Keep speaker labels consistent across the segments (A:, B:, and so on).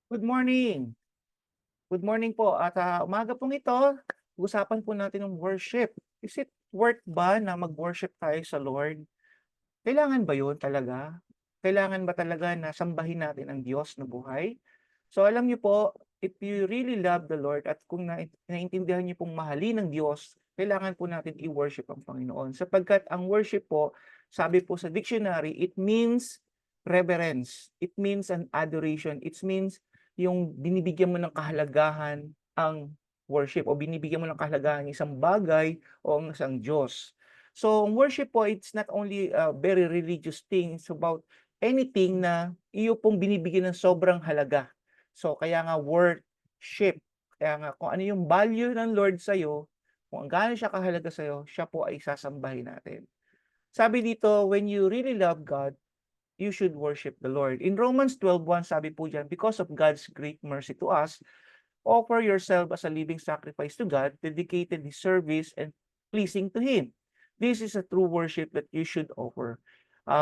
A: Good morning. Good morning po at, umaga pong ito, usapan po natin ang worship. Is it worth ba na mag-worship tayo sa Lord? Kailangan ba 'yun talaga? Kailangan ba talaga na sambahin natin ang Diyos na buhay? So alam niyo po, if you really love the Lord at kung naiintindihan niyo pong mahalin ng Diyos, kailangan po natin i-worship ang Panginoon. Sapagkat ang worship po, sabi po sa dictionary, it means reverence. It means an adoration. It means yung binibigyan mo ng kahalagahan ang worship o binibigyan mo ng kahalagahan ang isang bagay o ang isang Diyos. So, ang worship po, it's not only a very religious thing, it's about anything na iyo pong binibigyan ng sobrang halaga. So, kaya nga worship. Kaya nga kung ano yung value ng Lord sa'yo, kung gaano siya kahalaga sa'yo, siya po ay sasambahin natin. Sabi dito, when you really love God, you should worship the Lord. In Romans 12:1, sabi po diyan, because of God's great mercy to us, offer yourself as a living sacrifice to God, dedicated His service and pleasing to Him. This is a true worship that you should offer.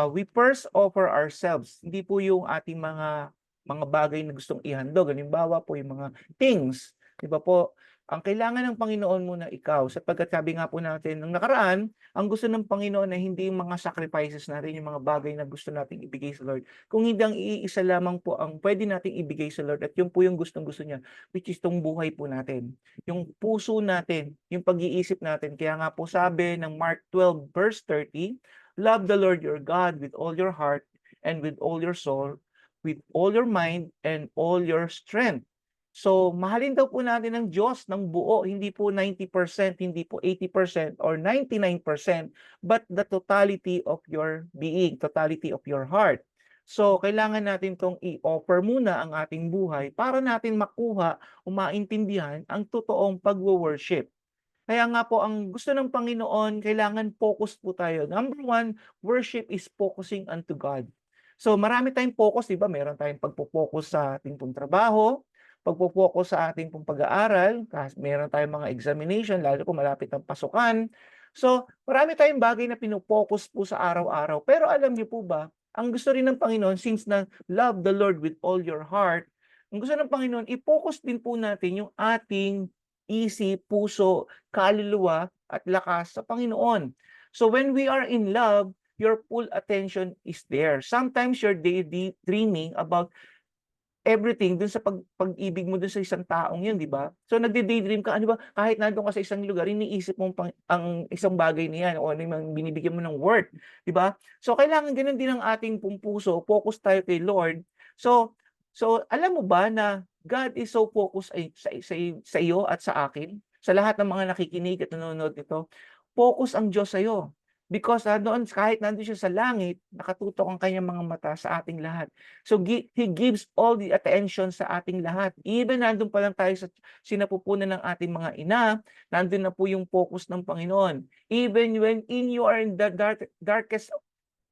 A: We first offer ourselves, hindi po yung ating mga bagay na gustong ihandog. Halimbawa po yung mga things, 'di ba po? Ang kailangan ng Panginoon muna ikaw, sapagkat sabi nga po natin nung nakaraan, ang gusto ng Panginoon ay hindi yung mga sacrifices natin, yung mga bagay na gusto nating ibigay sa Lord. Kung hindi ang iisa lamang po ang pwede nating ibigay sa Lord at yun po yung gustong-gusto niya, which is 'tong buhay po natin. Yung puso natin, yung pag-iisip natin. Kaya nga po sabi ng Mark 12 verse 30, "Love the Lord your God with all your heart and with all your soul, with all your mind and all your strength." So, mahalin daw po natin ang Diyos ng buo, hindi po 90%, hindi po 80% or 99%, but the totality of your being, totality of your heart. So, kailangan natin 'tong i-offer muna ang ating buhay para natin makuha o maintindihan ang totoong pagwo-worship. Kaya nga po ang gusto ng Panginoon, kailangan focus po tayo. Number one, worship is focusing unto God. So marami tayong focus, 'di ba? Meron tayong pagpo-focus sa ating pong trabaho, pagpo-focus sa ating pong pag-aaral, meron tayong mga examination, lalo po malapit ang pasukan. So, marami tayong bagay na pino-focus po sa araw-araw. Pero alam niyo po ba, ang gusto rin ng Panginoon, since na love the Lord with all your heart, ang gusto ng Panginoon, i-focus din po natin yung ating isip, puso, kaluluwa at lakas sa Panginoon. So when we are in love, your full attention is there. Sometimes you're daydreaming about everything dun sa pag-ibig mo dun sa isang taong yun, 'di ba? So nagde-daydream ka, ano ba, kahit nandun ka sa isang lugar, iniisip mo ang isang bagay na yan o ano yung binibigyan mo ng worth, 'di ba? So kailangan gano'n din ang ating pong puso, focus tayo kay Lord. So alam mo ba na God is so focused ay sa iyo at sa akin, sa lahat ng mga nakikinig at nanonood nito, focus ang Diyos sa'yo. Because, doon kahit nandun siya sa langit, nakatutok ang kanyang mga mata sa ating lahat. So, He gives all the attention sa ating lahat. Even nandun pa lang tayo sa sinapupunan ng ating mga ina, nandun na po yung focus ng Panginoon. Even when you are in the darkest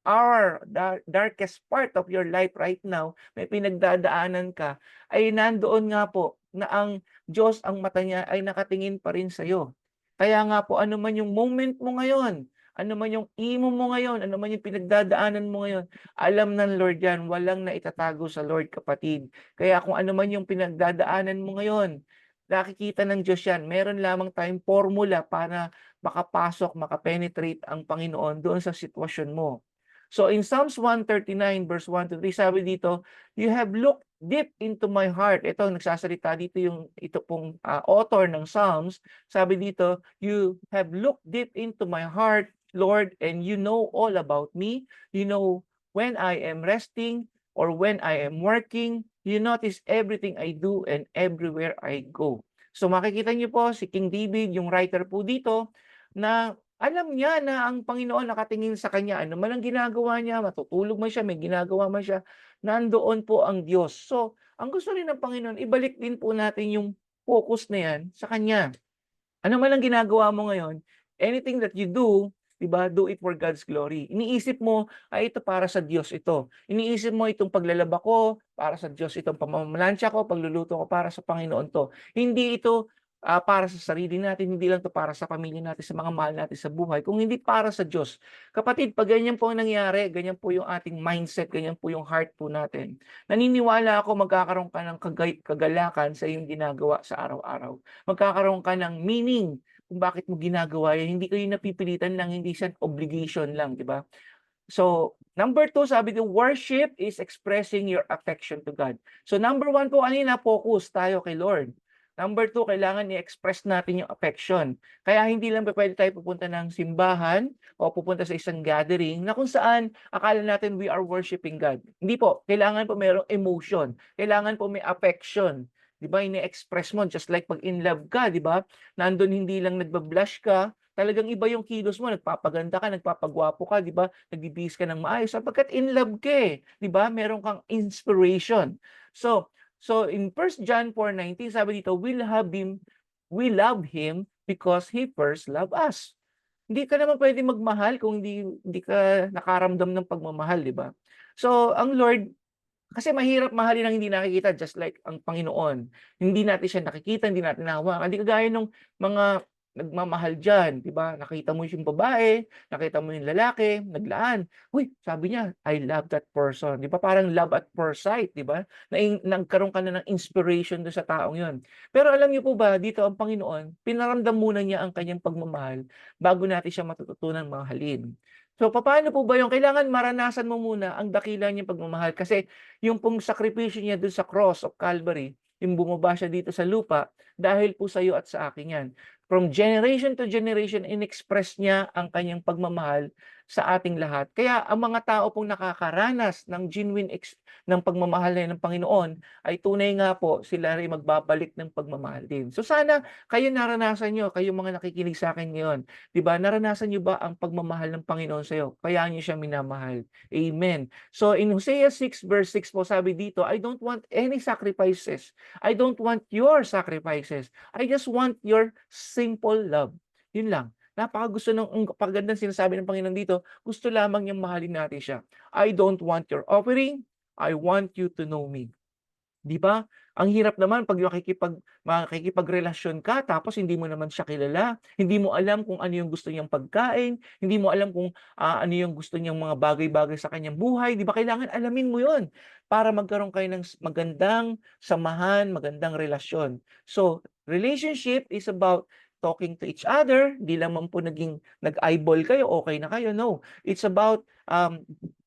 A: hour, darkest part of your life right now, may pinagdadaanan ka, ay nandoon nga po na ang Diyos, ang mata niya ay nakatingin pa rin sa'yo. Kaya nga po, ano man yung moment mo ngayon, ano man yung imo mo ngayon, ano man yung pinagdadaanan mo ngayon, alam ng Lord yan, walang naitatago sa Lord, kapatid. Kaya kung ano man yung pinagdadaanan mo ngayon, nakikita ng Diyos yan. Meron lamang tayong formula para makapasok, makapenetrate ang Panginoon doon sa sitwasyon mo. So in Psalms 139 verse 1 to 3, sabi dito, "You have looked deep into my heart." Ito, nagsasalita dito yung ito pong author ng Psalms. Sabi dito, "You have looked deep into my heart, Lord, and you know all about me. You know when I am resting or when I am working. You notice everything I do and everywhere I go." So makikita niyo po si King David, yung writer po dito, na alam niya na ang Panginoon nakatingin sa kanya, ano man ang ginagawa niya, matutulog man siya, may ginagawa man siya, nandoon po ang Diyos. So, ang gusto rin ng Panginoon, ibalik din po natin yung focus na yan sa Kanya. Ano man ang ginagawa mo ngayon, anything that you do, 'di ba, do it for God's glory. Iniisip mo, ay ito para sa Diyos ito. Iniisip mo itong paglalaba ko, para sa Diyos itong pamamalansya ko, pagluluto ko, para sa Panginoon 'to. Hindi ito para sa sarili natin, hindi lang 'to para sa pamilya natin, sa mga mahal natin sa buhay, kung hindi para sa Diyos. Kapatid, 'pag ganyan po ang nangyari, ganyan po yung ating mindset, ganyan po yung heart po natin, naniniwala ako magkakaroon ka ng kagalakan sa iyong ginagawa sa araw-araw. Magkakaroon ka ng meaning kung bakit mo ginagawa yan. Hindi kayo napipilitan lang, hindi siya obligation lang, 'di ba? So, number 2 sabi ko, worship is expressing your affection to God. So, number 1 po kanina, focus tayo kay Lord. Number 2, kailangan i-express natin yung affection. Kaya hindi lang puwede tayo pupunta ng simbahan o pupunta sa isang gathering na kung saan akala natin we are worshiping God. Hindi po, kailangan po merong emotion, kailangan po may affection. 'Di ba, ini-express mo just like 'pag in love ka, 'di ba? Nandun hindi lang nagba-blush ka, talagang iba yung kilos mo, nagpapaganda ka, nagpapagwapo ka, 'di ba? Nagbibihis ka ng maayos sapagkat in love ka, eh, 'di ba? Meron kang inspiration. So in 1 John 4:19 sabi dito, we love him because he first loved us. Hindi ka naman puwedeng magmahal kung hindi ka nakaramdam ng pagmamahal, 'di ba? So ang Lord kasi mahirap mahalin ang hindi nakikita just like ang Panginoon. Hindi natin siya nakikita, hindi natin nahawakan. Hindi kagaya nung mga nagmamahal diyan, 'di ba? Nakita mo yung babae, nakita mo yung lalaki, naglaan. Uy, sabi niya, "I love that person." 'Di ba parang love at first sight, 'di ba? Nagkaroon ka na ng inspiration dun sa taong yun. Pero alam niyo po ba, dito ang Panginoon, pinaramdam muna niya ang kanyang pagmamahal bago natin siya matututunan mahalin. So, papaano po ba yun? Kailangan maranasan mo muna ang dakila niyang pagmamahal kasi yung pong sakripisyo niya dun sa cross of Calvary, yung bumaba siya dito sa lupa, dahil po sa'yo at sa akin yan. From generation to generation, in-express niya ang kanyang pagmamahal sa ating lahat. Kaya ang mga tao pong nakakaranas ng genuine ng pagmamahal na ng Panginoon, ay tunay nga po sila rin magbabalik ng pagmamahal din. So sana kayo naranasan niyo, kayong mga nakikinig sa akin ngayon, 'di ba? Naranasan niyo ba ang pagmamahal ng Panginoon sa iyo? Kaya niyo siya minamahal. Amen. So in Hosea 6:6 po sabi dito, I don't want any sacrifices. I don't want your sacrifices. I just want your simple love. Yun lang. Napakagusto ng ang napakagandang sinasabi ng Panginoon dito, gusto lamang niyang mahalin natin siya. I don't want your offering, I want you to know me. 'Di ba? Ang hirap naman 'pag makikipagrelasyon ka tapos hindi mo naman siya kilala, hindi mo alam kung ano yung gusto niyang pagkain, hindi mo alam kung, ano yung gusto niyang mga bagay-bagay sa kanyang buhay, 'di ba? Kailangan alamin mo 'yun para magkaroon kayo ng magandang samahan, magandang relasyon. So, relationship is about talking to each other, 'di lamang po naging nag-eyeball kayo, okey na kayo, no. It's about,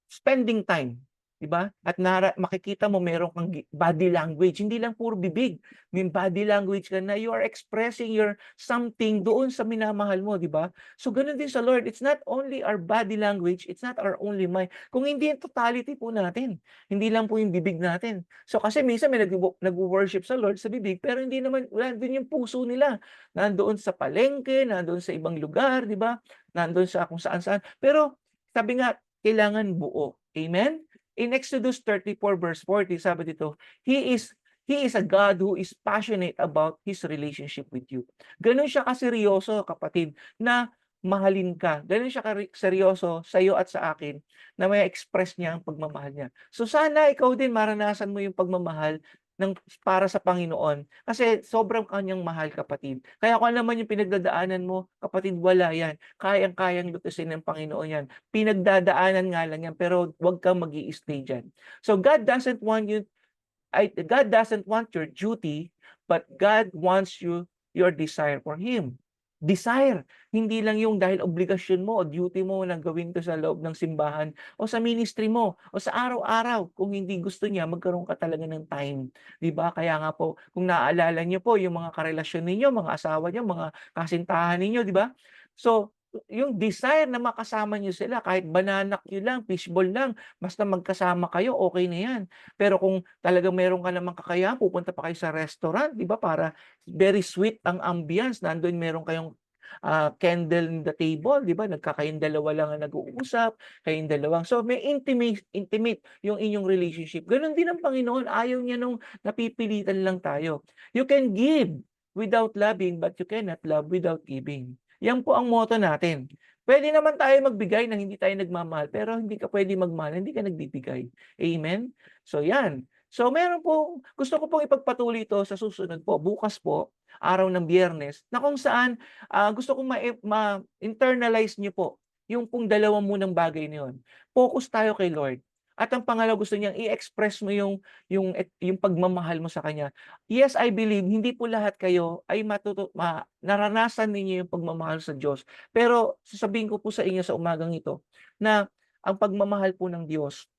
A: spending time. 'Di ba? At makikita mo meron kang body language, hindi lang puro bibig. May body language ka na you are expressing your something doon sa minamahal mo, 'di ba? So gano'n din sa Lord, it's not only our body language, it's not our only mind. Kung hindi yung totality po natin, hindi lang po yung bibig natin. So kasi minsan may nagwo-worship sa Lord sa bibig, pero hindi naman wala din yung puso nila. Nandoon sa palengke, nandoon sa ibang lugar, 'di ba? Nandoon sa kung saan-saan. Pero sabi nga, kailangan buo. Amen? In Exodus 34:40 sabi dito, He is a God who is passionate about His relationship with you. Gano'n siya kaseryoso kapatid na mahalin ka. Gano'n siya seryoso sa iyo at sa akin na ma-express niya ang pagmamahal niya. So sana ikaw din maranasan mo yung pagmamahal ng para sa Panginoon kasi sobrang kanyang mahal kapatid. Kaya kung ano naman yung pinagdadaanan mo, kapatid, wala yan. Kayang-kayang lutusin ng Panginoon yan. Pinagdadaanan nga lang yan, pero huwag kang mag-i-stay diyan. So God doesn't want your duty, but God wants your desire for Him. Desire, hindi lang yung dahil obligasyon mo o duty mo na gawin 'to sa loob ng simbahan o sa ministry mo o sa araw-araw. Kung hindi gusto niya, magkaroon ka talaga ng time, 'di ba? Kaya nga po, kung naaalala niyo po yung mga karelasyon ninyo, mga asawa niyo, mga kasintahan ninyo, 'di ba? So, yung desire na makasama niyo sila kahit bananak niyo lang, fishball lang, basta magkasama kayo, okey na 'yan. Pero kung talagang meron ka namang kakayahan, pupunta pa kayo sa restaurant, 'di ba, para very sweet ang ambiance. Nando'n meron kayong, candle in the table, 'di ba, kayong dalawa lang ang nag-uusap, kayong dalawang so may intimate yung inyong relationship. Gano'n din ang Panginoon, ayaw niya nung napipilitan lang tayo. You can give without loving, but you cannot love without giving. Yan po ang motto natin. Puwede naman tayo magbigay ng hindi tayo nagmamahal, pero hindi ka puwedeng magmahal, hindi ka nagbibigay. Amen? So 'yan. So meron pong gusto ko pong ipagpatuloy ito sa susunod po, bukas po, araw ng Biyernes, na kung saan, gusto kong ma-internalize niyo po yung pong dalawang munang bagay na yun. Focus tayo kay Lord at ang pangalawa gusto niyang i-express mo yung pagmamahal mo sa kanya. Yes, I believe hindi po lahat kayo ay naranasan ninyo yung pagmamahal sa Diyos. Pero sasabihin ko po sa inyo sa umagang ito na ang pagmamahal po ng Diyos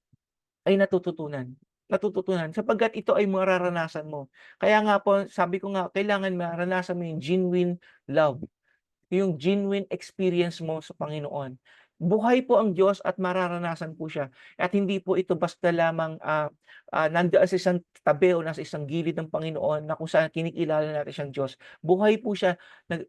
A: ay natututunan sapagkat ito ay mararanasan mo. Kaya nga po sabi ko nga kailangan maranasan mo yung genuine love. Yung genuine experience mo sa Panginoon. Buhay po ang Diyos at mararanasan po siya at hindi po ito basta lamang, nandiyan sa isang tabi o nasa isang gilid ng Panginoon na kung saan kinikilala natin siyang Diyos. Buhay po siya,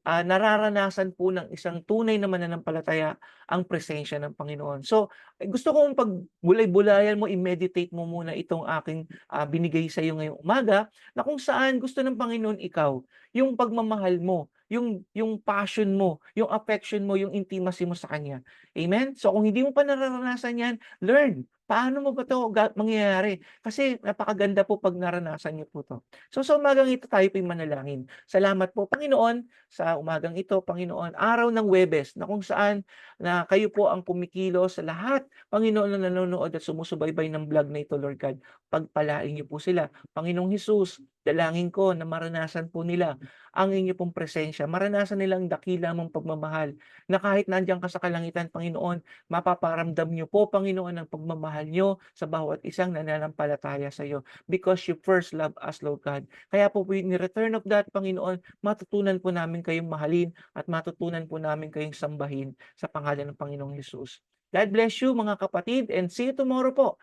A: nararanasan po ng isang tunay na mananampalataya ang presensya ng Panginoon. So, gusto kong pagbulay-bulayan mo, i-meditate mo muna itong aking, binigay sa iyo ngayong umaga na kung saan gusto ng Panginoon ikaw, yung pagmamahal mo, yung passion mo, yung affection mo, yung intimacy mo sa kanya. Amen? So kung hindi mo pa nararanasan 'yan, learn. Paano mo ba 'to mangyayari? Kasi napakaganda po 'pag naranasan niyo po 'to. So sa umagang ito tayo po'y manalangin. Salamat po Panginoon, sa umagang ito Panginoon, araw ng Huwebes na kung saan na kayo po ang kumikilos sa lahat, Panginoon, na nanonood at sumusubaybay ng vlog na ito, Lord God. Pagpalain niyo po sila. Panginoong Hesus, dalangin ko na maranasan po nila ang inyo pong presensya. Maranasan nilang dakila mong pagmamahal na kahit nandiyan ka sa kalangitan, Panginoon, mapaparamdam niyo po, Panginoon, ang pagmamahal niyo sa bawat isang nananampalataya sa iyo because you first love us, Lord God. Kaya po in return of that, Panginoon, matutunan po namin kayong mahalin at matutunan po namin kayong sambahin sa pangalan ng Panginoong Hesus. God bless you mga kapatid and see you tomorrow po